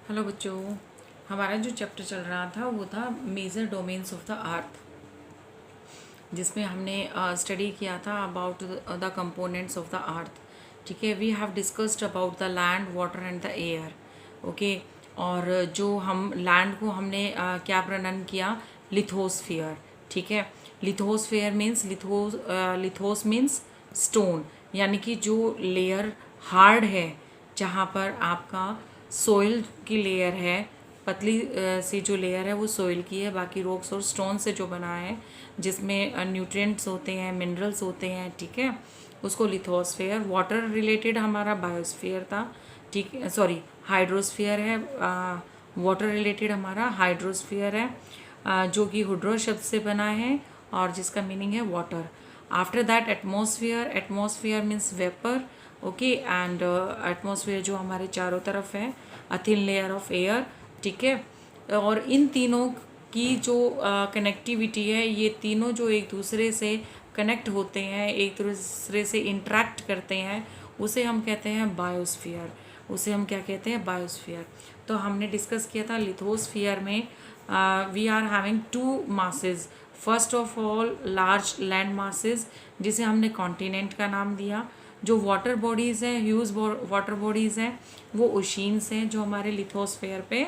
Hello बच्चों, हमारा जो चैप्टर चल रहा था वो था major domains of the earth, जिसमें हमने स्टडी किया था about the components of the earth. ठीक है, we have discussed about the land, water and the air. Okay, और जो हम लैंड को हमने क्या प्रणन किया, लिथोस्फियर। ठीक है, लिथोस्फियर मीन्स लिथोस मीन्स स्टोन, यानी कि जो लेयर हार्ड है, जहाँ पर आपका सोइल की लेयर है, पतली सी जो लेयर है वो सोइल की है, बाकी रॉक्स और स्टोन से जो बना है, जिसमें न्यूट्रिएंट्स होते हैं, मिनरल्स होते हैं। ठीक है, उसको लिथोस्फेयर। वाटर रिलेटेड हमारा बायोस्फीयर था। ठीक है, सॉरी, हाइड्रोस्फीयर है। वाटर रिलेटेड हमारा हाइड्रोस्फीयर है, जो कि हुड्रो शब्द से बना है और जिसका मीनिंग है water. After that atmosphere. Atmosphere means vapour. Okay, and atmosphere जो हमारे चारों तरफ है, a thin layer of air. ठीक है, और इन तीनों की जो कनेक्टिविटी है, ये तीनों जो एक दूसरे से कनेक्ट होते हैं, एक दूसरे से इंटरेक्ट करते हैं, उसे हम कहते हैं बायोस्फीयर। उसे हम क्या कहते हैं, बायोस्फीयर। तो हमने डिस्कस किया था लिथोस्फीयर में we are having two masses. First of all large land masses, जिसे हमने कॉन्टिनेंट का नाम दिया। जो वाटर बॉडीज़ हैं, ह्यूज वाटर बॉडीज़ हैं, वो ओशिन्स हैं, जो हमारे लिथोस्फेयर पे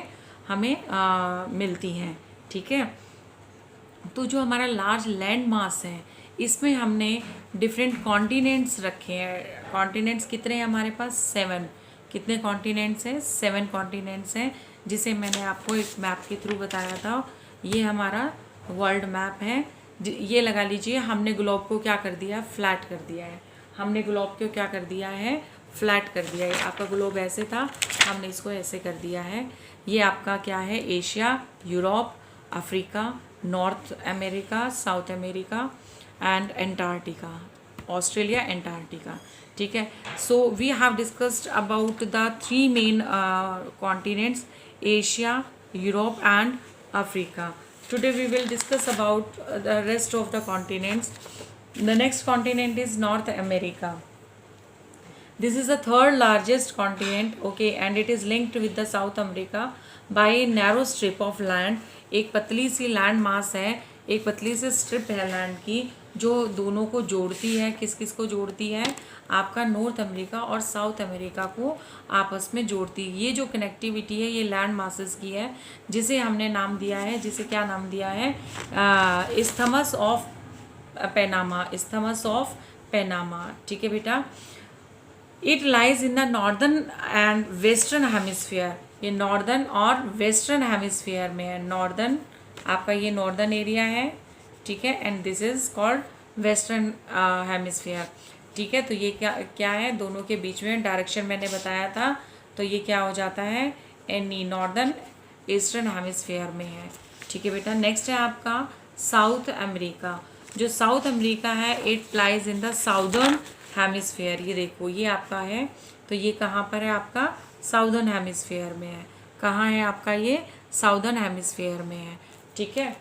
हमें मिलती हैं। ठीक है, तो जो हमारा लार्ज लैंड मास है, इसमें हमने डिफरेंट कॉन्टिनेंट्स रखे हैं। कॉन्टिनेंट्स कितने हैं हमारे पास, 7। कितने कॉन्टिनेंट्स हैं, 7 कॉन्टिनेंट्स हैं, जिसे मैंने आपको एक मैप के थ्रू बताया था। ये हमारा वर्ल्ड मैप है। ये लगा लीजिए, हमने ग्लोब को क्या कर दिया, फ्लैट कर दिया है। हमने ग्लोब को क्या कर दिया है, फ्लैट कर दिया है। आपका ग्लोब ऐसे था, हमने इसको ऐसे कर दिया है। ये आपका क्या है, Asia, Europe, Africa, North America, South America and Antarctica, Australia, Antarctica. ठीक है, so we have discussed about the 3 main continents, Asia, Europe and Africa. Today we will discuss about the rest of the continents. The next continent is North America. This is the third largest continent, okay, and it is linked with the South America by a narrow strip of land. एक पतली सी land mass है, एक पतली सी strip है land की, जो दोनों को जोड़ती है। किस किस को जोड़ती है, आपका नॉर्थ अमेरिका और साउथ अमेरिका को आपस में जोड़ती है। ये जो कनेक्टिविटी है, ये लैंड मासेस की है, जिसे हमने नाम दिया है, जिसे क्या नाम दिया है, isthmus of Panama. Isthmus of Panama. ठीक है बेटा, it lies in the northern and western hemisphere. ये नॉर्दर्न और वेस्टर्न हेमिस्फीयर में है। नॉर्दर्न आपका ये नॉर्दर्न एरिया है, ठीक है, and this is called western hemisphere. ठीक है, तो ये क्या क्या है, दोनों के बीच में डायरेक्शन मैंने बताया था, तो ये क्या हो जाता है, एनी नॉर्दर्न ईस्टर्न हेमिस्फीयर में है। ठीक है बेटा, नेक्स्ट है आपका साउथ अमेरिका। जो साउथ अमेरिका है, it lies in the southern hemisphere. ये देखो, ये आपका है, तो ये कहाँ पर है, आपका साउदर्न हेमिस्फीयर में है। कहाँ है आपका, ये साउदर्न हेमिस्फीयर में है। ठीक है,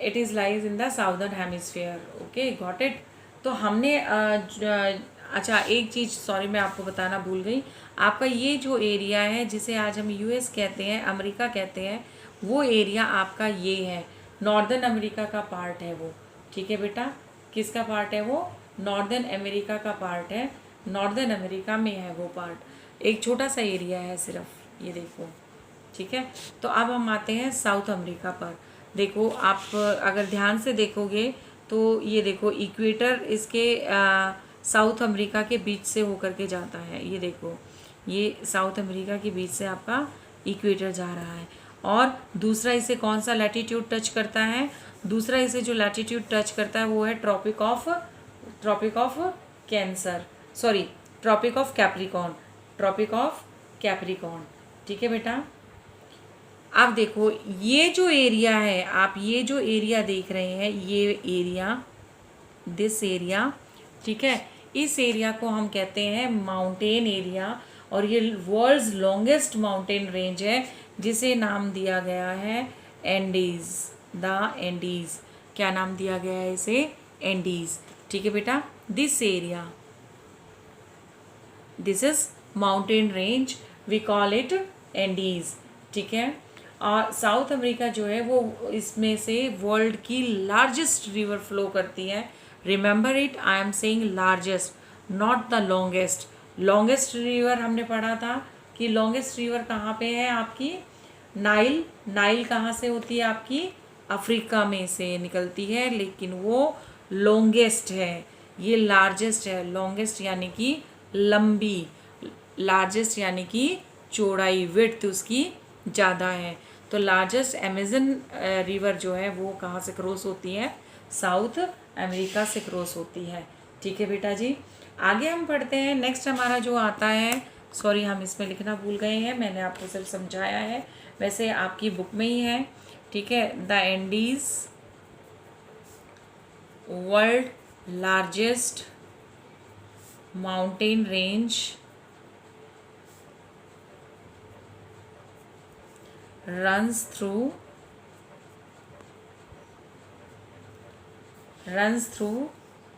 it is lies in the southern hemisphere. Okay, got it. तो हमने अच्छा एक चीज़, सॉरी मैं आपको बताना भूल गई। आपका ये जो एरिया है, जिसे आज हम यूएस कहते हैं, अमेरिका कहते हैं, वो एरिया आपका ये है, नॉर्दर्न अमेरिका का पार्ट है वो। ठीक है बेटा, किसका पार्ट है वो, नॉर्दर्न अमेरिका का पार्ट है। नॉर्दर्न अमेरिका में है वो पार्ट, एक छोटा सा एरिया है सिर्फ, ये देखो। ठीक है, तो अब हम आते हैं साउथ अमेरिका पर। देखो, आप अगर ध्यान से देखोगे तो ये देखो, इक्वेटर इसके साउथ अमेरिका के बीच से होकर के जाता है। ये देखो, ये साउथ अमेरिका के बीच से आपका इक्वेटर जा रहा है। और दूसरा इसे कौन सा लैटिट्यूड टच करता है, दूसरा इसे जो लैटिट्यूड टच करता है वो है Tropic of Cancer, sorry Tropic of Capricorn. Tropic of Capricorn. ठीक है बेटा, अब देखो, ये जो एरिया है, आप ये जो एरिया देख रहे हैं, ये एरिया, दिस एरिया, ठीक है, इस एरिया को हम कहते हैं माउंटेन एरिया। और ये वर्ल्ड्स लॉन्गेस्ट माउंटेन रेंज है, जिसे नाम दिया गया है एंडीज, द एंडीज। क्या नाम दिया गया है इसे, एंडीज। ठीक है बेटा, this area, this is mountain range we call it Andes, ठीक है। और साउथ अमेरिका जो है वो इसमें से वर्ल्ड की लार्जेस्ट रिवर फ्लो करती है। Remember it, I am saying largest, not the longest. Longest river हमने पढ़ा था कि लॉन्गेस्ट रिवर कहाँ पे है आपकी, नाइल। नाइल कहाँ से होती है आपकी, अफ्रीका में से निकलती है, लेकिन वो लॉन्गेस्ट है, ये लार्जेस्ट है। लॉन्गेस्ट यानी कि लंबी, लार्जेस्ट यानी कि चौड़ाई, विड्थ उसकी ज़्यादा है। तो लार्जेस्ट अमेजन रिवर जो है वो कहाँ से क्रॉस होती है, साउथ अमेरिका से क्रॉस होती है, ठीक है बेटा जी। आगे हम पढ़ते हैं, नेक्स्ट हमारा जो आता है, सॉरी हम इसमें लिखना भूल गए हैं, मैंने आपको सिर्फ समझाया है, वैसे आपकी बुक में ही है, ठीक है। The Andes world largest mountain range runs through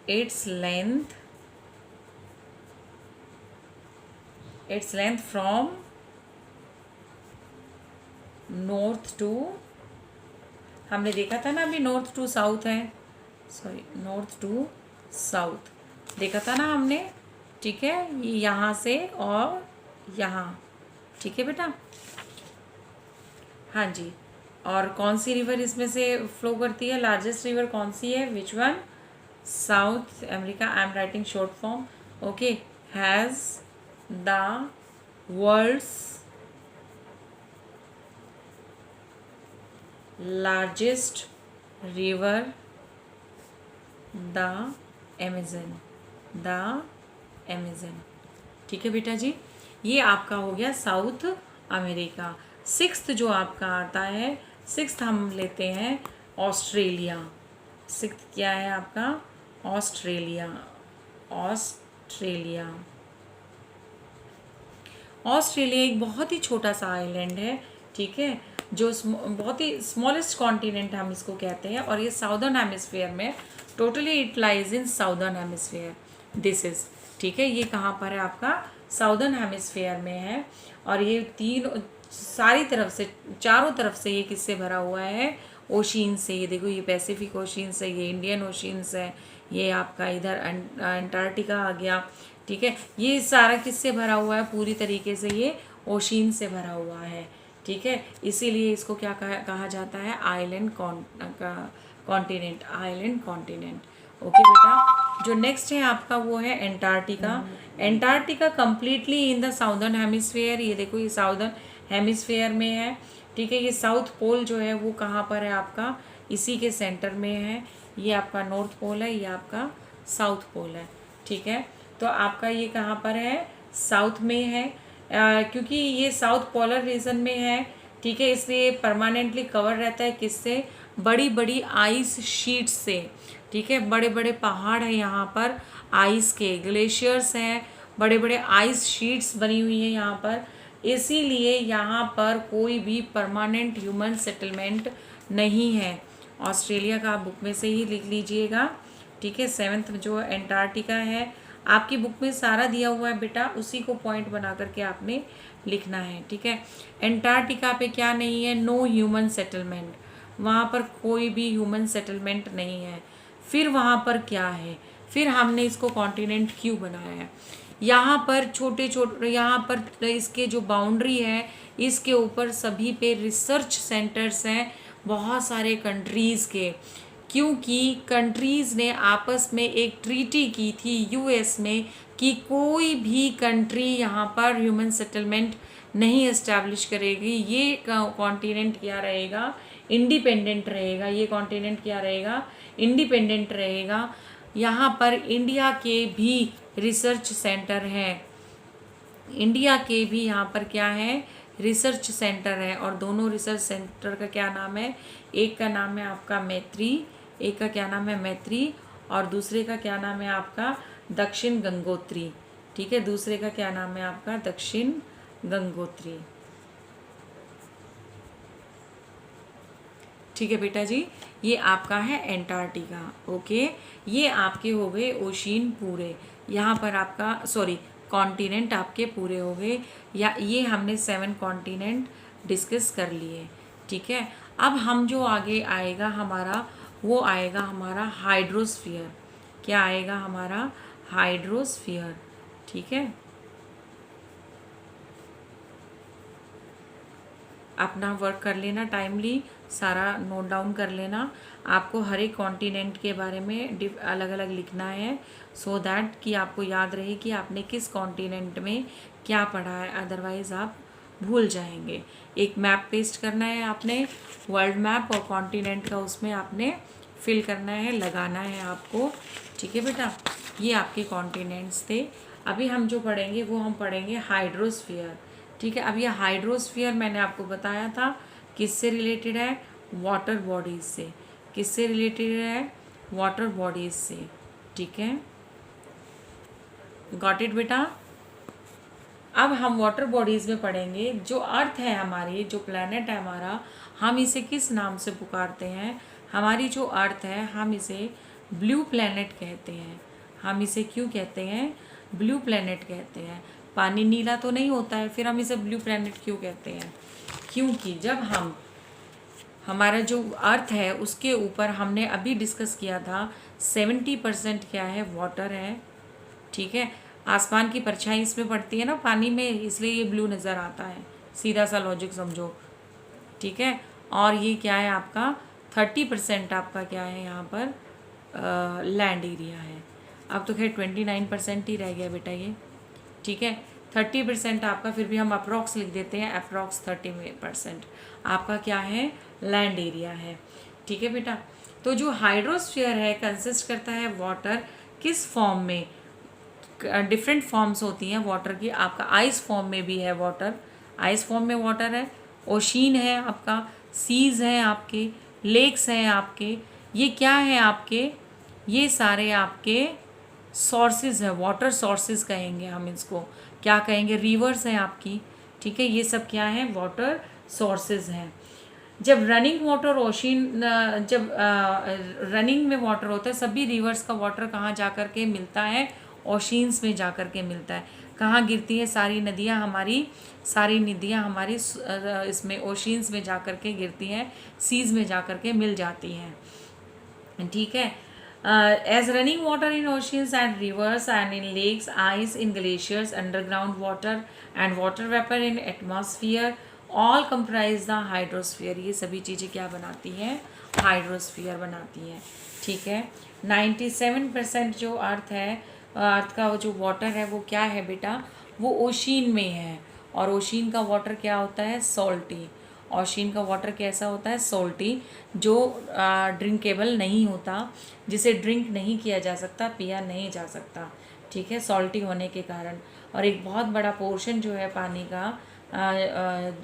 its length from north to, हमने देखा था ना अभी, नॉर्थ टू साउथ है, सॉरी नॉर्थ टू साउथ देखा था ना हमने, ठीक है। ये यहाँ से और यहाँ, ठीक है बेटा, हाँ जी। और कौन सी रिवर इसमें से फ्लो करती है, लार्जेस्ट रिवर कौन सी है, which one, South America, I am writing short form, okay. Has the world's largest river the Amazon, ठीक है बेटा जी। ये आपका हो गया साउथ अमेरिका। सिक्स्थ जो आपका आता है, सिक्स्थ हम लेते हैं ऑस्ट्रेलिया। सिक्स्थ क्या है आपका, ऑस्ट्रेलिया। ऑस्ट्रेलिया एक बहुत ही छोटा सा आइलैंड है, ठीक है, जो बहुत ही स्मॉलेस्ट कॉन्टिनेंट हम इसको कहते हैं, और ये साउदर्न हेमिस्फीयर में, totally it lies in southern hemisphere, this is, ठीक है। ये कहाँ पर है आपका, साउदर्न हेमिस्फीयर में है। और ये तीन सारी तरफ से, चारों तरफ से ये किससे भरा हुआ है, ओशियन से। ये देखो, ये पैसिफिक ओशियन है, ये इंडियन ओशियंस है, ये आपका इधर अंटार्कटिका आ गया, ठीक है। ये सारा किससे भरा हुआ है, पूरी तरीके से ये ओशियन से भरा हुआ है, ठीक है। इसीलिए इसको क्या कहा जाता है, island continent, island continent, okay बेटा। जो नेक्स्ट है आपका वो है Antarctica. Antarctica completely in the southern hemisphere, ये देखो ये साउदर्न हेमिस्फीयर में है, ठीक है। ये साउथ पोल जो है वो कहाँ पर है आपका, इसी के सेंटर में है। ये आपका नॉर्थ पोल है, ये आपका साउथ पोल है, ठीक है। तो आपका ये कहाँ पर है, साउथ में है, क्योंकि ये साउथ पोलर रीजन में है, ठीक है, इसलिए परमानेंटली कवर रहता है किससे, बड़ी बड़ी आइस शीट्स से, ठीक है। बड़े बड़े पहाड़ हैं यहाँ पर, आइस के ग्लेशियर्स हैं, बड़े बड़े आइस शीट्स बनी हुई हैं यहाँ पर, इसीलिए यहाँ पर कोई भी परमानेंट ह्यूमन सेटलमेंट नहीं है। ऑस्ट्रेलिया का आप बुक में से ही लिख लीजिएगा, ठीक है। सेवेंथ जो एंटार्क्टिका है, आपकी बुक में सारा दिया हुआ है बेटा, उसी को पॉइंट बना करके आपने लिखना है, ठीक है। एंटार्क्टिका पे क्या नहीं है, नो ह्यूमन सेटलमेंट, वहाँ पर कोई भी ह्यूमन सेटलमेंट नहीं है। फिर वहाँ पर क्या है, फिर हमने इसको कॉन्टिनेंट क्यों बनाया है, यहाँ पर छोटे छोटे, यहाँ पर इसके जो बाउंड्री है, इसके ऊपर सभी पे रिसर्च सेंटर्स हैं बहुत सारे कंट्रीज़ के, क्योंकि कंट्रीज़ ने आपस में एक ट्रीटी की थी यूएस में कि कोई भी कंट्री यहाँ पर ह्यूमन सेटलमेंट नहीं इस्टेब्लिश करेगी। ये कॉन्टिनेंट क्या रहेगा, इंडिपेंडेंट रहेगा। ये कॉन्टिनेंट क्या रहेगा, इंडिपेंडेंट रहेगा। यहाँ पर इंडिया के भी रिसर्च सेंटर हैं, इंडिया के भी यहाँ पर क्या है, रिसर्च सेंटर है। और दोनों रिसर्च सेंटर का क्या नाम है, एक का नाम है आपका मैत्री, एक का क्या नाम है मैत्री, और दूसरे का क्या नाम है आपका दक्षिण गंगोत्री, ठीक है। दूसरे का क्या नाम है आपका दक्षिण गंगोत्री, ठीक है बेटा जी। ये आपका है एंटार्क्टिका, ओके। ये आपके हो गए ओशियन पूरे, यहाँ पर आपका सॉरी कॉन्टिनेंट आपके पूरे हो गए, या ये हमने 7 कॉन्टिनेंट डिस्कस कर लिए। ठीक है, अब हम जो आगे आएगा हमारा, वो आएगा हमारा हाइड्रोस्फीयर। क्या आएगा हमारा? हाइड्रोस्फीयर। ठीक है, अपना वर्क कर लेना, टाइमली सारा नोट डाउन कर लेना। आपको हर एक कॉन्टिनेंट के बारे में अलग अलग लिखना है, सो दैट कि आपको याद रहे कि आपने किस कॉन्टिनेंट में क्या पढ़ा है, अदरवाइज़ आप भूल जाएंगे। एक मैप पेस्ट करना है आपने, वर्ल्ड मैप, और कॉन्टिनेंट का उसमें आपने फिल करना है, लगाना है आपको। ठीक है बेटा, ये आपके कॉन्टिनेंट्स थे। अभी हम जो पढ़ेंगे वो हम पढ़ेंगे हाइड्रोस्फीयर। ठीक है, अब ये हाइड्रोस्फीयर मैंने आपको बताया था किससे रिलेटेड है? वाटर बॉडीज से। किससे रिलेटेड है? वाटर बॉडीज से। ठीक है, गॉट इट बेटा? अब हम वाटर बॉडीज में पढ़ेंगे जो अर्थ है हमारी, जो प्लैनेट है हमारा, हम इसे किस नाम से पुकारते हैं? हमारी जो अर्थ है हम इसे ब्लू प्लैनेट कहते हैं। हम इसे क्यों कहते हैं? ब्लू प्लैनेट कहते हैं। पानी नीला तो नहीं होता है, फिर हम इसे ब्लू प्लैनेट क्यों कहते हैं? क्योंकि जब हमारा जो अर्थ है उसके ऊपर हमने अभी डिस्कस किया था 70% क्या है? वाटर है। ठीक है, आसमान की परछाई इसमें पड़ती है ना पानी में, इसलिए ये ब्लू नज़र आता है। सीधा सा लॉजिक समझो। ठीक है, और ये क्या है आपका? 30% आपका क्या है यहाँ पर? लैंड एरिया है। अब तो खैर 29% ही रह गया बेटा ये। ठीक है, 30% आपका, फिर भी हम अप्रॉक्स लिख देते हैं, अप्रॉक्स 30% आपका क्या है? लैंड एरिया है। ठीक है बेटा, तो जो हाइड्रोस्फीयर है कंसिस्ट करता है वाटर, किस फॉर्म में? डिफरेंट फॉर्म्स होती हैं वाटर की। आपका आइस फॉर्म में भी है वाटर, आइस फॉर्म में वाटर है, ओशीन है आपका, सीज हैं आपके, लेक्स हैं आपके। ये क्या है आपके? ये सारे आपके सोर्सेज है, वाटर सोर्सेज कहेंगे हम इसको। क्या कहेंगे? रिवर्स हैं आपकी। ठीक है, ये सब क्या है? वाटर सोर्सेज हैं। जब रनिंग वाटर ओशिन, जब रनिंग में वाटर होता है, सभी रिवर्स का वाटर कहाँ जा कर के मिलता है? ओशिन्स में जा कर के मिलता है। कहाँ गिरती है सारी नदियाँ हमारी? सारी नदियाँ हमारी इसमें ओशिन्स में जा कर के गिरती हैं, सीज में जा कर के मिल जाती हैं। ठीक है, as running water in oceans and rivers and in lakes, ice in glaciers, underground water and water vapor in atmosphere all comprise the hydrosphere। ये सभी चीज़ें क्या बनाती हैं? हाइड्रोस्फीयर बनाती हैं। ठीक है, 97% जो अर्थ है, अर्थ का जो वाटर है वो क्या है बेटा? वो ओशीन में है। और ओशीन का वाटर क्या होता है? सॉल्टी। ओशीन का वाटर कैसा होता है? सॉल्टी, जो ड्रिंकेबल नहीं होता, जिसे ड्रिंक नहीं किया जा सकता, पिया नहीं जा सकता। ठीक है, सॉल्टी होने के कारण। और एक बहुत बड़ा पोर्शन जो है पानी का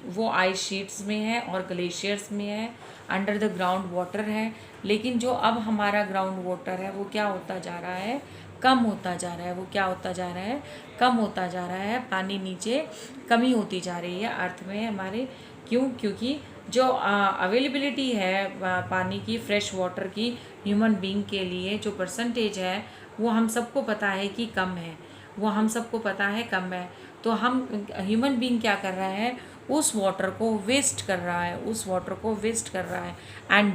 वो आइस शीट्स में है और ग्लेशियर्स में है, अंडर द ग्राउंड वाटर है। लेकिन जो अब हमारा ग्राउंड वाटर है वो क्या होता जा रहा है? कम होता जा रहा है। वो क्या होता जा रहा है? कम होता जा रहा है। पानी नीचे कमी होती जा रही है अर्थ में हमारे। क्यों? क्योंकि जो अवेलेबिलिटी है पानी की, फ्रेश वाटर की, ह्यूमन बीइंग के लिए जो परसेंटेज है वो हम सबको पता है कि कम है। वो हम सबको पता है कम है। तो हम ह्यूमन बीइंग क्या कर रहा है? उस वाटर को वेस्ट कर रहा है, उस वाटर को वेस्ट कर रहा है। And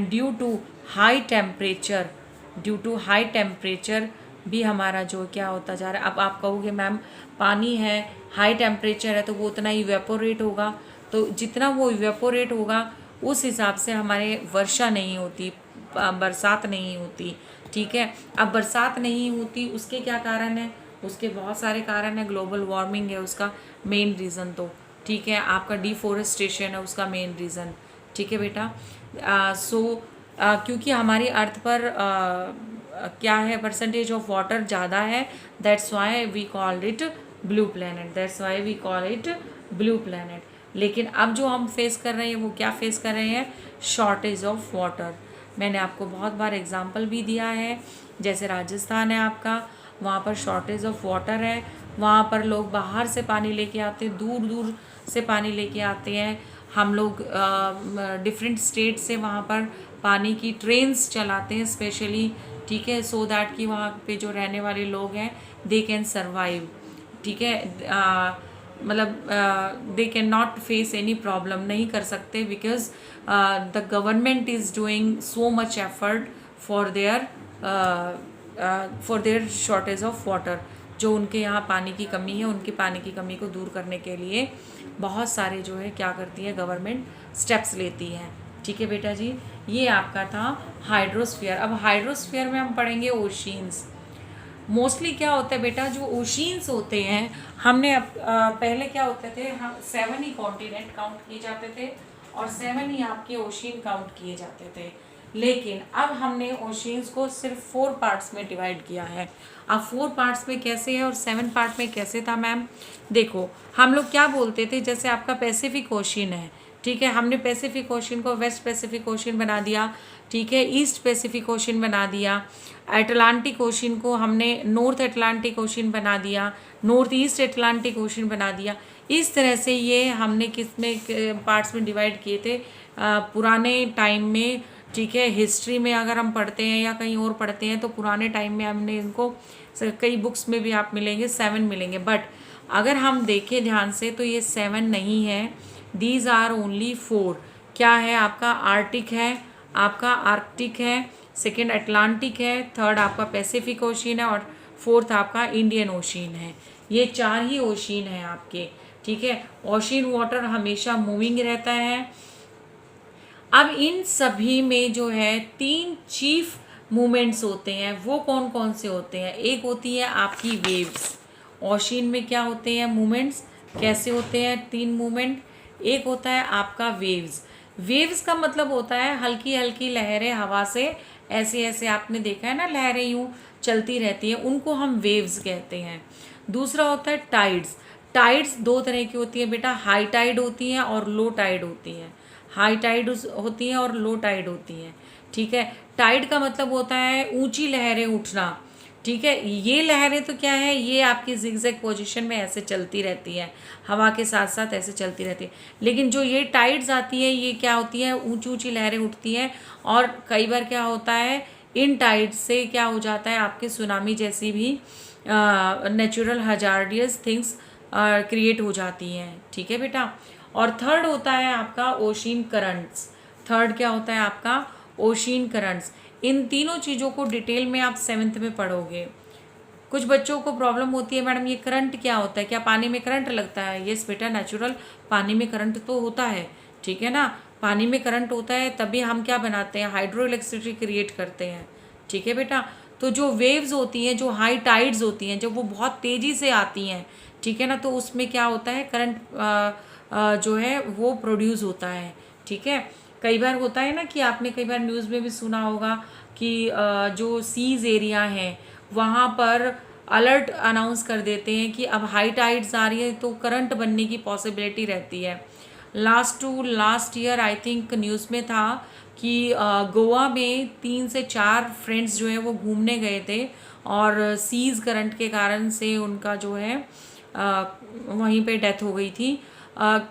due to high temperature, due to high temperature भी हमारा जो क्या होता जा रहा है। अब आप कहोगे मैम पानी है, हाई टेम्परेचर है तो वो उतना इवेपोरेट होगा। तो जितना वो इवेपोरेट होगा उस हिसाब से हमारे वर्षा नहीं होती, बरसात नहीं होती। ठीक है, अब बरसात नहीं होती, उसके क्या कारण है? उसके बहुत सारे कारण है। ग्लोबल वार्मिंग है उसका मेन रीज़न। तो ठीक है, आपका डिफोरेस्टेशन है उसका मेन रीज़न। ठीक है बेटा, क्योंकि हमारी अर्थ पर क्या है? परसेंटेज ऑफ वाटर ज़्यादा है, that's why we called it blue planet, that's why we call it blue planet. लेकिन अब जो हम फेस कर रहे हैं वो क्या फेस कर रहे हैं? Shortage of water. मैंने आपको बहुत बार एग्जांपल भी दिया है, जैसे राजस्थान है आपका, वहाँ पर शॉर्टेज ऑफ वाटर है। वहाँ पर लोग बाहर से पानी लेके आते हैं, दूर दूर से पानी लेके आते हैं। हम लोग डिफरेंट स्टेट से वहाँ पर पानी की ट्रेन्स चलाते हैं स्पेशली। ठीक है, सो दैट कि वहाँ पे जो रहने वाले लोग हैं दे कैन सर्वाइव, ठीक है। मतलब they can not face any problem, नहीं कर सकते, because the government is doing so much effort for their shortage of water. जो उनके यहाँ पानी की कमी है, उनकी पानी की कमी को दूर करने के लिए बहुत सारे जो है क्या करती है गवर्नमेंट, स्टेप्स लेती है, ठीक है बेटा जी। ये आपका था हाइड्रोस्फीयर। अब हाइड्रोस्फीयर में हम पढ़ेंगे ओशियंस। मोस्टली क्या होता है बेटा, जो ओशियंस होते हैं, हमने पहले क्या होते थे, हम 7 ही कॉन्टिनेंट काउंट किए जाते थे और 7 ही आपके ओशियन काउंट किए जाते थे। लेकिन अब हमने ओशियंस को सिर्फ 4 पार्ट्स में डिवाइड किया है। अब 4 पार्ट्स में कैसे है और 7 पार्ट में कैसे था मैम? देखो, हम लोग क्या बोलते थे, जैसे आपका पैसिफिक ओशियन है, ठीक है, हमने पैसिफिक ओशियन को वेस्ट पैसिफिक ओशियन बना दिया, ठीक है, ईस्ट पैसिफिक ओशियन बना दिया। अटलांटिक ओशियन को हमने नॉर्थ अटलांटिक ओशियन बना दिया, नॉर्थ ईस्ट अटलांटिक ओशियन बना दिया। इस तरह से ये हमने किस में पार्ट्स में डिवाइड किए थे पुराने टाइम में, ठीक है। हिस्ट्री में अगर हम पढ़ते हैं या कहीं और पढ़ते हैं तो पुराने टाइम में हमने इनको, कई बुक्स में भी आप मिलेंगे 7 मिलेंगे, बट अगर हम देखें ध्यान से तो ये 7 नहीं है, दीज आर ओनली 4। क्या है आपका? आर्टिक है, आपका आर्कटिक है, सेकेंड अटलांटिक है, थर्ड आपका पैसिफिक ओशियन है और फोर्थ आपका इंडियन ओशियन है। ये 4 ही ओशियन है आपके, ठीक है। ओशियन वाटर हमेशा मूविंग रहता है। अब इन सभी में जो है 3 चीफ मूवमेंट्स होते हैं, वो कौन कौन से होते हैं? एक होती है आपकी वेव्स। ओशियन में क्या होते हैं मूवमेंट्स, कैसे होते हैं 3 मूवमेंट? एक होता है आपका वेव्स। वेव्स का मतलब होता है हल्की हल्की लहरें हवा से ऐसे ऐसे, आपने देखा है ना, लहरें यूं चलती रहती हैं, उनको हम वेव्स कहते हैं। दूसरा होता है टाइड्स। टाइड्स 2 तरह की होती है बेटा, हाई टाइड होती हैं और लो टाइड होती हैं। हाई टाइड होती हैं और लो टाइड होती हैं, ठीक है। टाइड का मतलब होता है ऊंची लहरें उठना, ठीक है। ये लहरें तो क्या है, ये आपकी जिगजैग पोजीशन में ऐसे चलती रहती है, हवा के साथ साथ ऐसे चलती रहती है। लेकिन जो ये टाइड्स आती है, ये क्या होती है, ऊंची ऊंची लहरें उठती हैं और कई बार क्या होता है, इन टाइड्स से क्या हो जाता है, आपके सुनामी जैसी भी नेचुरल हजार्डियस थिंग्स क्रिएट हो जाती हैं, ठीक है बेटा। और थर्ड होता है आपका ओशियन करंट्स। थर्ड क्या होता है आपका? Ocean currents. इन तीनों चीज़ों को डिटेल में आप 7th में पढ़ोगे। कुछ बच्चों को प्रॉब्लम होती है, मैडम ये करंट क्या होता है, क्या पानी में करंट लगता है? यस बेटा, नेचुरल पानी में करंट तो होता है, ठीक है ना। पानी में करंट होता है तभी हम क्या बनाते हैं, हाइड्रो इलेक्ट्रिसिटी क्रिएट करते हैं, ठीक है बेटा। तो जो वेव्स होती हैं, जो हाई टाइड्स होती हैं, जब वो बहुत तेज़ी से आती हैं, ठीक है ना, तो उसमें क्या होता है, करंट जो है वो प्रोड्यूस होता है, ठीक है। कई बार होता है ना कि आपने कई बार न्यूज़ में भी सुना होगा कि जो सीज एरिया हैं वहाँ पर अलर्ट अनाउंस कर देते हैं कि अब हाई टाइड्स आ रही है तो करंट बनने की पॉसिबिलिटी रहती है। Last year I think news में था कि गोवा में 3 से 4 फ्रेंड्स जो है वो घूमने गए थे और सीज करंट के कारण से उनका जो है वहीं पे डेथ हो गई थी।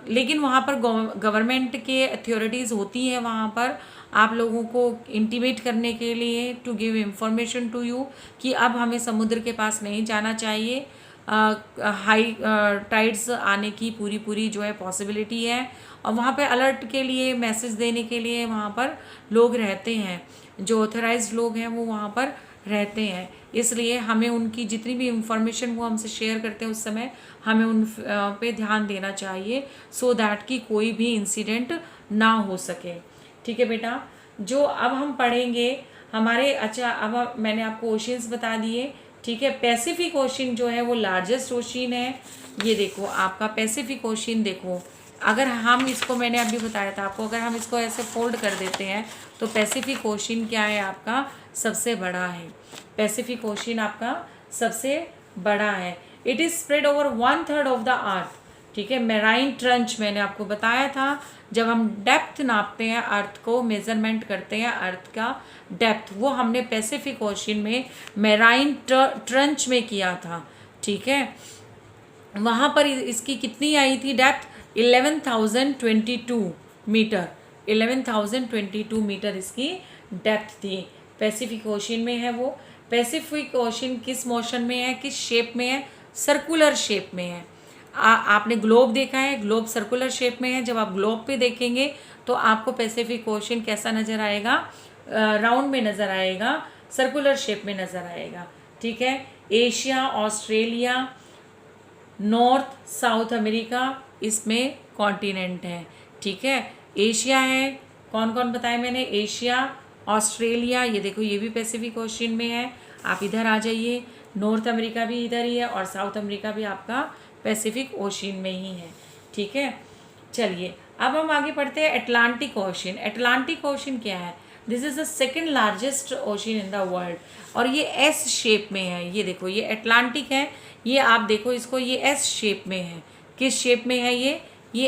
लेकिन वहाँ पर गवर्नमेंट के अथॉरिटीज़ होती है वहाँ पर आप लोगों को इंटीमेट करने के लिए, to give information to you कि अब हमें समुद्र के पास नहीं जाना चाहिए। हाई टाइड्स आने की पूरी जो है पॉसिबिलिटी है और वहाँ पे अलर्ट के लिए मैसेज देने के लिए वहाँ पर लोग रहते हैं, जो ऑथराइज्ड लोग हैं वो वहाँ पर रहते हैं। इसलिए हमें उनकी जितनी भी इंफॉर्मेशन वो हमसे शेयर करते हैं उस समय हमें उन पे ध्यान देना चाहिए, सो दैट कि कोई भी इंसिडेंट ना हो सके, ठीक है बेटा। जो अब हम पढ़ेंगे हमारे, अच्छा अब मैंने आपको ओशियंस बता दिए, ठीक है। पैसिफिक ओशियन जो है वो लार्जेस्ट ओशियन है। ये देखो आपका पैसिफिक ओशियन, देखो अगर हम इसको, मैंने अभी बताया था आपको, अगर हम इसको ऐसे फोल्ड कर देते हैं तो पैसिफिक ओशियन क्या है आपका? सबसे बड़ा है। पैसिफिक ओशियन आपका सबसे बड़ा है। It is spread over 1/3 of the earth, ठीक है। मैराइन ट्रंच मैंने आपको बताया था, जब हम डेप्थ नापते हैं अर्थ को, मेजरमेंट करते हैं अर्थ का डेप्थ, वो हमने पैसिफिक ओशियन में मैराइन ट्रंच में किया था, ठीक है। वहाँ पर इसकी कितनी आई थी डेप्थ? 11,022 मीटर। 11,022 मीटर इसकी डेप्थ थी, पैसिफिक ओशियन में है वो, पैसिफिक ओशन किस मोशन में है, किस शेप में है, सर्कुलर शेप में है। आपने ग्लोब देखा है, ग्लोब सर्कुलर शेप में है। जब आप ग्लोब पे देखेंगे तो आपको पैसिफिक ओशन कैसा नज़र आएगा, राउंड में नज़र आएगा, सर्कुलर शेप में नज़र आएगा। ठीक है, Asia, Australia, north south America इसमें कॉन्टिनेंट है। ठीक है, एशिया है, कौन कौन बताया मैंने, एशिया, ऑस्ट्रेलिया, ये देखो ये भी पैसिफिक ओशन में है। आप इधर आ जाइए, नॉर्थ अमेरिका भी इधर ही है और साउथ अमेरिका भी आपका पैसिफिक ओशन में ही है। ठीक है, चलिए अब हम आगे पढ़ते हैं अटलांटिक ओशन। अटलांटिक ओशन क्या है, this is the second largest ocean in the world और ये एस शेप में है। ये देखो ये अटलांटिक है, ये आप देखो इसको, ये एस शेप में है। किस शेप में है ये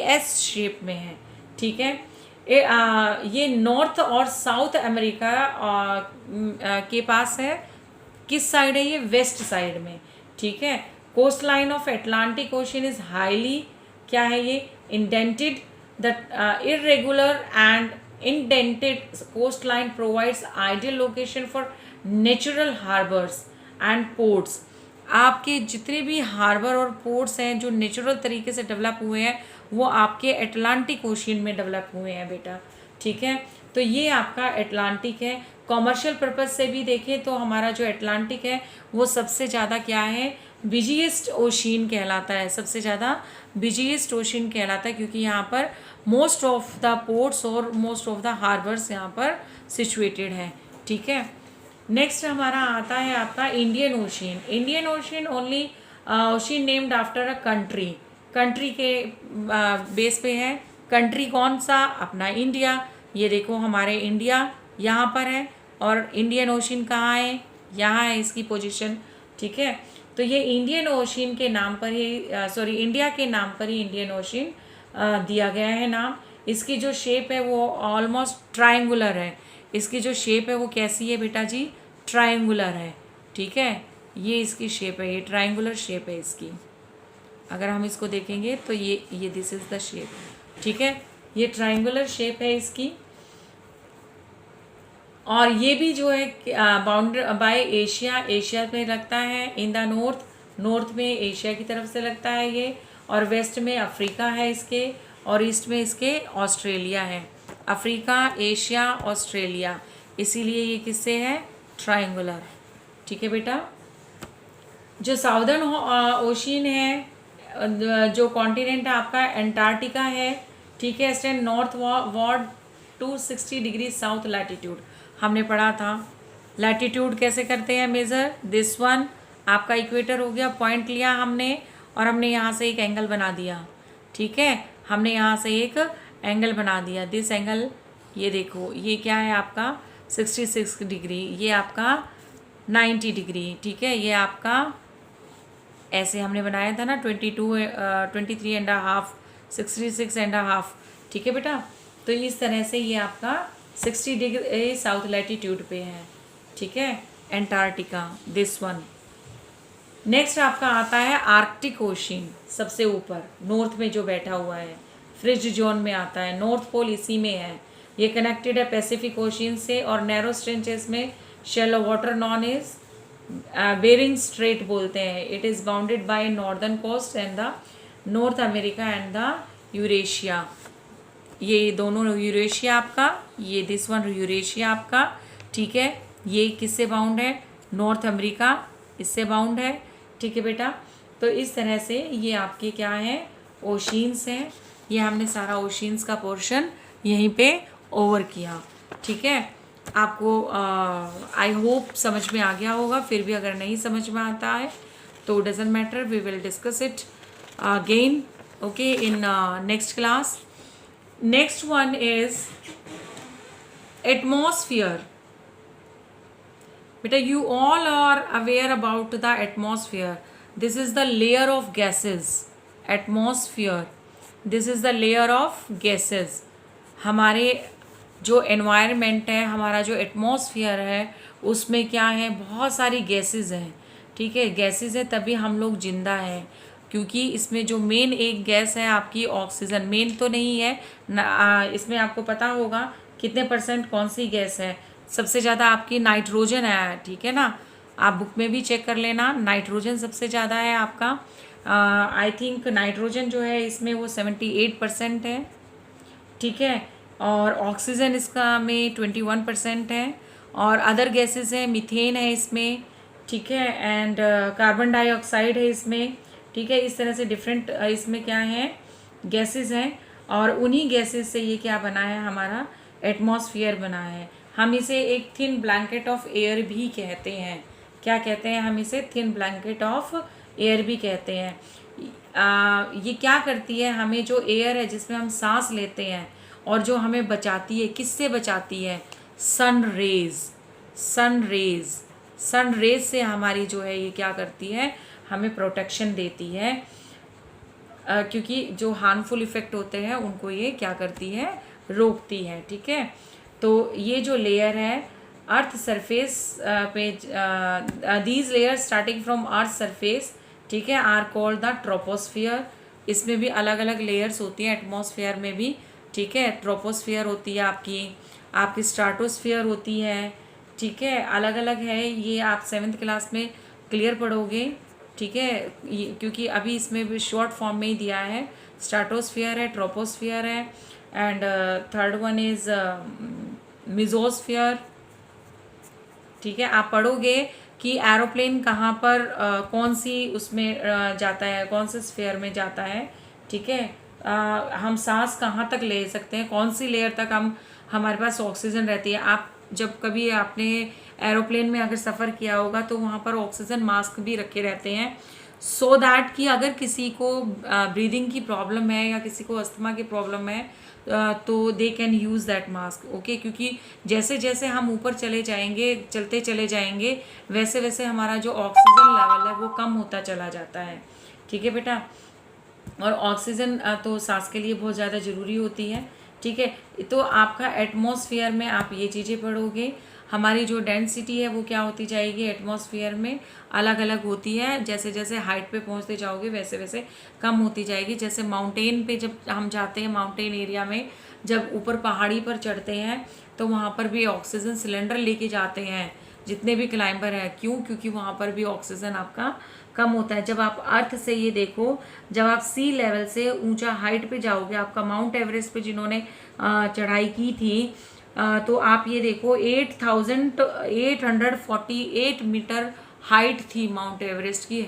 एस शेप में है। ठीक है, ये नॉर्थ और साउथ अमेरिका के पास है। किस साइड है ये, वेस्ट साइड में। ठीक है, coast line of Atlantic Ocean is highly, क्या है ये, indented. The irregular and indented coast line provides ideal location for natural harbours and ports. आपके जितने भी हार्बर और पोर्ट्स हैं जो नेचुरल तरीके से डेवलप हुए हैं वो आपके अटलांटिक ओशन में डेवलप हुए हैं बेटा। ठीक है, तो ये आपका अटलांटिक है। कॉमर्शियल पर्पज से भी देखें तो हमारा जो अटलांटिक है वो सबसे ज़्यादा क्या है, बिजीएस्ट ओशन कहलाता है, सबसे ज़्यादा बिजीएस्ट ओशन कहलाता है, क्योंकि यहाँ पर मोस्ट ऑफ द पोर्ट्स और मोस्ट ऑफ द हार्बर्स यहाँ पर सिचुएटेड है। ठीक है, नेक्स्ट हमारा आता है आपका Indian ocean. Indian ocean only ocean named after a country, country के बेस पे है। कंट्री कौन सा, अपना इंडिया। ये देखो हमारे इंडिया यहाँ पर है और इंडियन ओशन कहाँ है, यहाँ है इसकी पोजीशन। ठीक है, तो ये इंडियन ओशन के नाम पर ही सॉरी इंडिया के नाम पर ही इंडियन ओशन दिया गया है नाम। इसकी जो शेप है वो ऑलमोस्ट ट्रायंगुलर है। इसकी जो शेप है वो कैसी है बेटा जी, ट्रायंगुलर है। ठीक है, ये इसकी शेप है, ये ट्रायंगुलर शेप है इसकी। अगर हम इसको देखेंगे तो ये दिस इज़ द शेप। ठीक है, ये ट्रायंगुलर शेप है इसकी। और ये भी जो है बाउंड्री बाय एशिया, एशिया में लगता है। इन द नॉर्थ, नॉर्थ में एशिया की तरफ से लगता है ये, और वेस्ट में अफ्रीका है इसके, और ईस्ट में इसके ऑस्ट्रेलिया है। अफ्रीका, एशिया, ऑस्ट्रेलिया, इसीलिए ये किससे है, ट्रायंगुलर। ठीक है बेटा, जो साउदर्न ओशन है, जो कॉन्टिनेंट आपका एंटार्क्टिका है। ठीक है, stand north ward 260 degree south latitude, हमने पढ़ा था। लैटिट्यूड कैसे करते हैं मेज़र, दिस वन आपका इक्वेटर हो गया, पॉइंट लिया हमने और हमने यहाँ से एक एंगल बना दिया। ठीक है, हमने यहाँ से एक एंगल बना दिया, दिस एंगल। ये देखो ये क्या है आपका 66 डिग्री, ये आपका 90 डिग्री। ठीक है, ये आपका ऐसे हमने बनाया था ना 23.5 66.5। ठीक है बेटा, तो इस तरह से ये आपका 60 डिग्री साउथ लैटिट्यूड पे है। ठीक है, एंटार्क्टिका, दिस वन। नेक्स्ट आपका आता है आर्कटिक ओशन, सबसे ऊपर नॉर्थ में जो बैठा हुआ है, फ्रिज जोन में आता है, नॉर्थ पोल इसी में है। ये कनेक्टेड है पैसिफिक ओशन से और नैरो स्ट्रेचेस में shallow water known is Bering Strait बोलते हैं। It is bounded by northern coast and the North America and the Eurasia. ये दोनों यूरेशिया आपका, ये दिस वन यूरेशिया आपका। ठीक है, ये किससे बाउंड है, नॉर्थ अमेरिका इससे बाउंड है। ठीक है बेटा, तो इस तरह से ये आपके क्या है, ओशिन्स हैं। ये हमने सारा ओशिन्स का पोर्शन यहीं पे ओवर किया। ठीक है, आपको आई होप समझ में आ गया होगा। फिर भी अगर नहीं समझ में आता है तो doesn't matter, we will discuss it again okay in next class. Next one is atmosphere. Beta, you all are aware about the atmosphere. This is the layer of gases. Atmosphere. This is the layer of gases. हमारे जो environment है, हमारा जो atmosphere है, उसमें क्या है, बहुत सारी gases हैं। ठीक है, gases है तभी हम लोग जिंदा हैं, क्योंकि इसमें जो मेन एक गैस है आपकी ऑक्सीजन, मेन तो नहीं है इसमें आपको पता होगा कितने % कौन सी गैस है, सबसे ज़्यादा आपकी नाइट्रोजन है। ठीक है ना, आप बुक में भी चेक कर लेना। नाइट्रोजन सबसे ज़्यादा है आपका, आई थिंक नाइट्रोजन जो है इसमें वो 78% है, ठीक है। और ऑक्सीजन इसका में 21% है, और अदर गैसेस है, मीथेन है इसमें, ठीक है, एंड कार्बन डाइऑक्साइड है इसमें, ठीक है। इस तरह से डिफरेंट इसमें क्या है, गैसेस हैं, और उन्हीं गैसेस से ये क्या बना है, हमारा एटमॉस्फेयर बना है। हम इसे एक थिन ब्लैंकेट ऑफ एयर भी कहते हैं। क्या कहते हैं हम इसे? थिन ब्लैंकेट ऑफ एयर भी कहते हैं। ये क्या करती है, हमें जो एयर है जिसमें हम सांस लेते हैं और जो हमें बचाती है, किससे बचाती है? Sun rays. Sun rays, sun rays से हमारी जो है ये क्या करती है, हमें प्रोटेक्शन देती है, क्योंकि जो हार्मफुल इफ़ेक्ट होते हैं उनको ये क्या करती है, रोकती है, ठीक है। तो ये जो लेयर है अर्थ सरफेस पे, these layer starting from earth surface, ठीक है, आर कॉल्ड द ट्रोपोस्फियर। इसमें भी अलग अलग लेयर्स होती हैं, एटमॉस्फेयर में भी, ठीक है। ट्रोपोस्फियर होती है आपकी स्ट्राटोस्फियर होती है, ठीक है, अलग अलग है। ये आप 7th क्लास में क्लियर पढ़ोगे, ठीक है, क्योंकि अभी इसमें भी शॉर्ट फॉर्म में ही दिया है। स्ट्राटोस्फियर है, ट्रोपोस्फियर है, एंड थर्ड वन इज मिजोस्फियर, ठीक है। आप पढ़ोगे कि एरोप्लेन कहाँ पर कौन सी उसमें जाता है, कौन से स्फीयर में जाता है, ठीक है। हम सांस कहाँ तक ले सकते हैं, कौन सी लेयर तक हमारे पास ऑक्सीजन रहती है। आप जब कभी आपने एरोप्लेन में अगर सफ़र किया होगा तो वहाँ पर ऑक्सीजन मास्क भी रखे रहते हैं, सो दैट कि अगर किसी को ब्रीदिंग की प्रॉब्लम है या किसी को अस्थमा की प्रॉब्लम है तो they can use that mask, okay. क्योंकि जैसे जैसे हम ऊपर चले जाएंगे, चलते चले जाएंगे, वैसे वैसे हमारा जो ऑक्सीजन लेवल है वो कम होता चला जाता है, ठीक है बेटा। और ऑक्सीजन तो सांस के लिए बहुत ज़्यादा ज़रूरी होती है, ठीक है। तो आपका एटमॉस्फेयर में आप ये चीज़ें पढ़ोगे। हमारी जो डेंसिटी है वो क्या होती जाएगी, एटमॉस्फेयर में अलग अलग होती है। जैसे जैसे हाइट पे पहुंचते जाओगे वैसे वैसे कम होती जाएगी। जैसे माउंटेन पे जब हम जाते हैं, माउंटेन एरिया में जब ऊपर पहाड़ी पर चढ़ते हैं तो वहाँ पर भी ऑक्सीजन सिलेंडर लेके जाते हैं जितने भी क्लाइंबर हैं। क्यों? क्योंकि वहाँ पर भी ऑक्सीजन आपका कम होता है। जब आप अर्थ से ये देखो, जब आप सी लेवल से ऊंचा हाइट पे जाओगे, आपका माउंट एवरेस्ट पे जिन्होंने चढ़ाई की थी, तो आप ये देखो 8,848 मीटर हाइट थी माउंट एवरेस्ट की,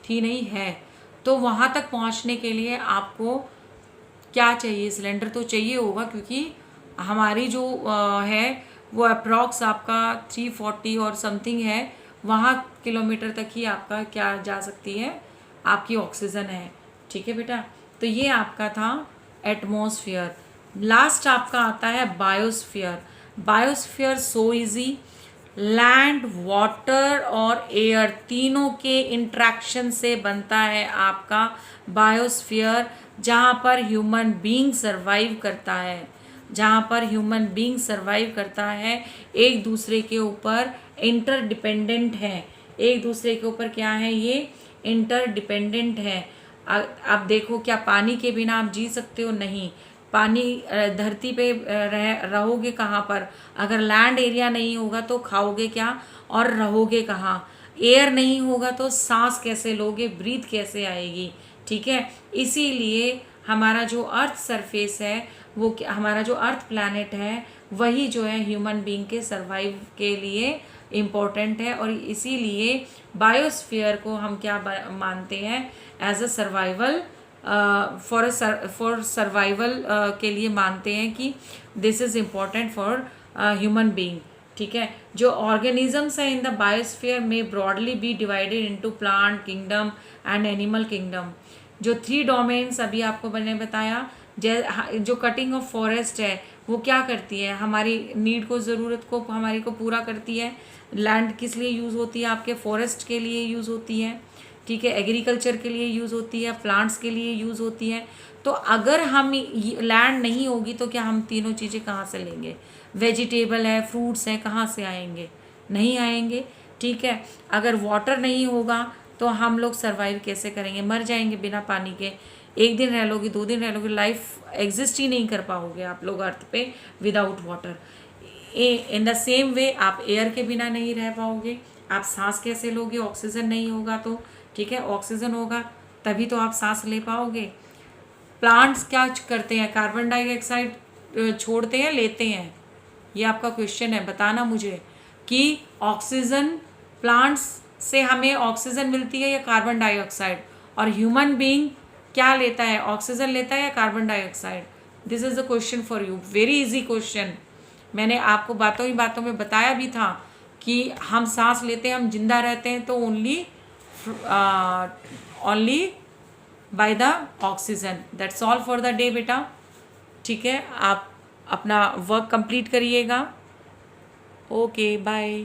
थी नहीं है। तो वहाँ तक पहुँचने के लिए आपको क्या चाहिए, सिलेंडर तो चाहिए होगा, क्योंकि हमारी जो है वो अप्रॉक्स आपका 340 और समथिंग है, वहाँ किलोमीटर तक ही आपका क्या जा सकती है, आपकी ऑक्सीजन है, ठीक है बेटा। तो ये आपका था एटमॉस्फेयर। लास्ट आपका आता है biosphere. Biosphere so easy, land, water और एयर तीनों के इंट्रैक्शन से बनता है आपका बायोस्फीयर, जहाँ पर ह्यूमन बीइंग सरवाइव करता है, जहाँ पर ह्यूमन बीइंग सरवाइव करता है, एक दूसरे के ऊपर इंटरडिपेंडेंट है। एक दूसरे के ऊपर क्या है, ये इंटरडिपेंडेंट है। अब देखो, क्या पानी के बिना आप जी सकते हो? नहीं। पानी धरती पे रहोगे कहाँ पर? अगर लैंड एरिया नहीं होगा तो खाओगे क्या और रहोगे कहाँ? एयर नहीं होगा तो सांस कैसे लोगे, ब्रीथ कैसे आएगी, ठीक है। इसीलिए हमारा जो अर्थ सरफेस है, वो हमारा जो अर्थ प्लैनेट है, वही जो है ह्यूमन बीइंग के सर्वाइव के लिए इम्पोर्टेंट है। और इसीलिए बायोस्फीयर को हम क्या मानते हैं, as a survival, for survival के लिए मानते हैं कि this is important for human being, ठीक है। जो ऑर्गेनिजम्स हैं इन द बायोस्फीयर में broadly be divided into plant kingdom and animal kingdom. जो 3 डोमेन्स अभी आपको मैंने बताया, जो कटिंग ऑफ फॉरेस्ट है वो क्या करती है, हमारी नीड को, ज़रूरत को हमारी को पूरा करती है। लैंड किस लिए यूज़ होती है? आपके फॉरेस्ट के लिए यूज़ होती है, ठीक है। एग्रीकल्चर के लिए यूज़ होती है, प्लांट्स के लिए यूज़ होती है। तो अगर हम लैंड नहीं होगी तो क्या हम तीनों चीज़ें कहाँ से लेंगे? वेजिटेबल है, फ्रूट्स हैं, कहाँ से आएंगे? नहीं आएंगे, ठीक है। अगर वाटर नहीं होगा तो हम लोग सर्वाइव कैसे करेंगे? मर जाएंगे बिना पानी के। 1 दिन रह लोगे, 2 दिन रह लोगे, लाइफ एग्जिस्ट ही नहीं कर पाओगे आप लोग अर्थ पे without water. In the same way आप एयर के बिना नहीं रह पाओगे, आप सांस कैसे लोगे, ऑक्सीजन नहीं होगा तो, ठीक है, ऑक्सीजन होगा तभी तो आप सांस ले पाओगे। प्लांट्स क्या करते हैं, कार्बन डाइऑक्साइड छोड़ते हैं, लेते हैं? ये आपका क्वेश्चन है, बताना मुझे कि ऑक्सीजन, प्लांट्स से हमें ऑक्सीजन मिलती है या कार्बन डाइऑक्साइड, और ह्यूमन बीइंग क्या लेता है, ऑक्सीजन लेता है या carbon dioxide? This is the question for you, very easy question. मैंने आपको बातों ही बातों में बताया भी था कि हम सांस लेते हैं, हम जिंदा रहते हैं तो only by the oxygen. That's all for the day बेटा, ठीक है, आप अपना वर्क कंप्लीट करिएगा। Okay bye.